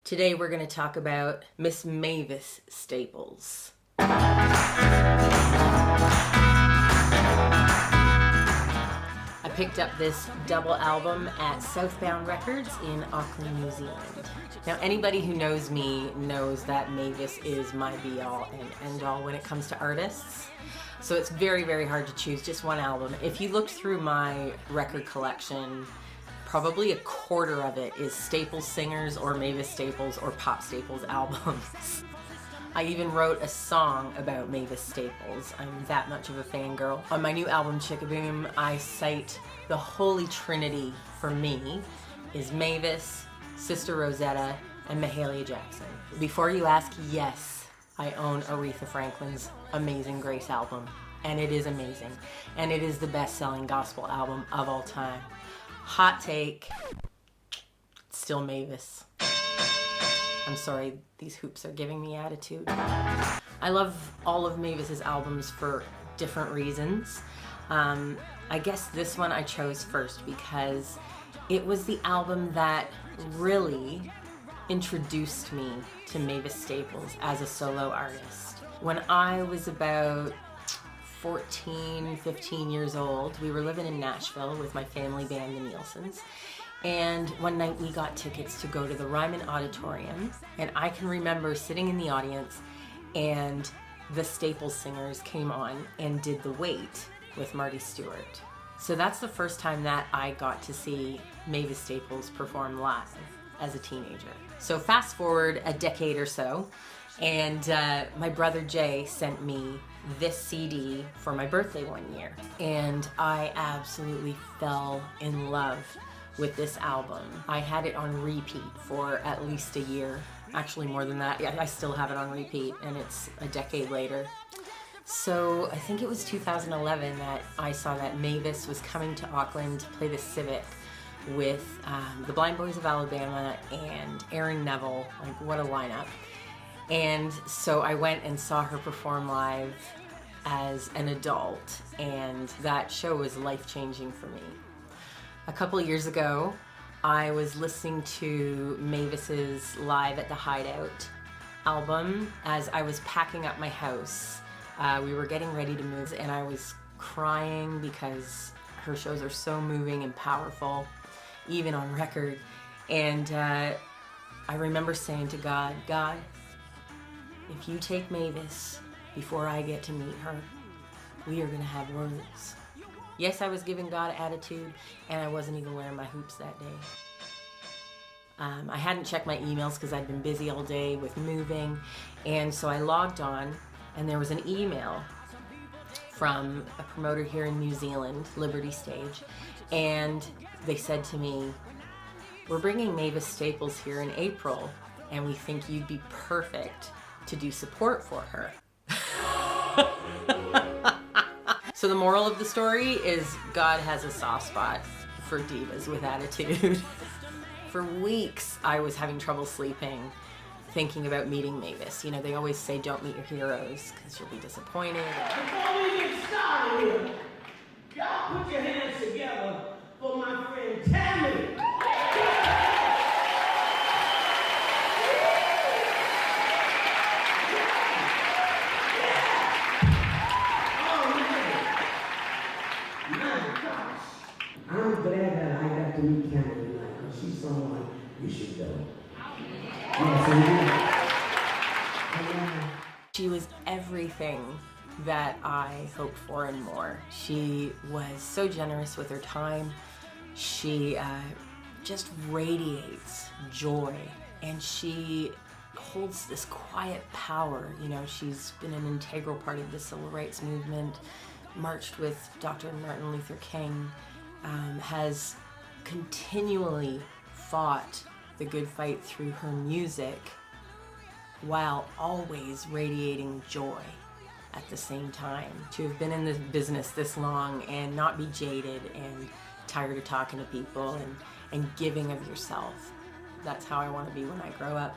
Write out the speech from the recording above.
Today we're going to talk about Miss Mavis Staples. I picked up this double album at Southbound Records in Auckland, New Zealand. Now anybody who knows me knows that Mavis is my be-all and end-all when it comes to artists. So it's very, very hard to choose just one album. If you looked through my record collection, probably a quarter of it is Staples singers or Mavis Staples or Pop Staples albums. I even wrote a song about Mavis Staples. I'm that much of a fangirl. On my new album, CHICKABOOM, I cite the holy trinity for me is Mavis, Sister Rosetta, and Mahalia Jackson. Before you ask, yes, I own Aretha Franklin's Amazing Grace album, and it is amazing. And it is the best-selling gospel album of all time. Hot take, still Mavis. I'm sorry, these hoops are giving me attitude. I love all of Mavis's albums for different reasons. I guess this one I chose first because it was the album that really introduced me to Mavis Staples as a solo artist. When I was about 14, 15 years old, we were living in Nashville with my family band, the Neilsons, and one night we got tickets to go to the Ryman Auditorium, and I can remember sitting in the audience and the Staples singers came on and did The Wait with Marty Stewart. So that's the first time that I got to see Mavis Staples perform live as a teenager. So fast forward a decade or so, and my brother Jay sent me this CD for my birthday one year, and I absolutely fell in love with this album. I had it on repeat for at least a year, actually more than that. Yeah, I still have it on repeat, and it's a decade later. So I think it was 2011 that I saw that Mavis was coming to Auckland to play the Civic with the Blind Boys of Alabama and Aaron Neville. Like, what a lineup. And so I went and saw her perform live as an adult, and that show was life-changing for me. A couple of years ago, I was listening to Mavis's Live at the Hideout album as I was packing up my house. We were getting ready to move, and I was crying because her shows are so moving and powerful, even on record. And I remember saying to God, God, if you take Mavis before I get to meet her, we are gonna have words. Yes, I was giving God attitude, and I wasn't even wearing my hoops that day. I hadn't checked my emails because I'd been busy all day with moving, and so I logged on, and there was an email from a promoter here in New Zealand, Liberty Stage, and they said to me, we're bringing Mavis Staples here in April, and we think you'd be perfect to do support for her. So the moral of the story is God has a soft spot for divas with attitude. For weeks, I was having trouble sleeping, thinking about meeting Mavis. You know, they always say don't meet your heroes because you'll be disappointed. Before we get started here, y'all put your hands together for my friend Tami. I'm glad that I got to meet Tami tonight. She's someone you should know. She was everything that I hoped for and more. She was so generous with her time. She just radiates joy, and she holds this quiet power. You know, she's been an integral part of the civil rights movement, marched with Dr. Martin Luther King, has continually fought the good fight through her music while always radiating joy at the same time. To have been in this business this long and not be jaded and tired of talking to people and giving of yourself. That's how I want to be when I grow up.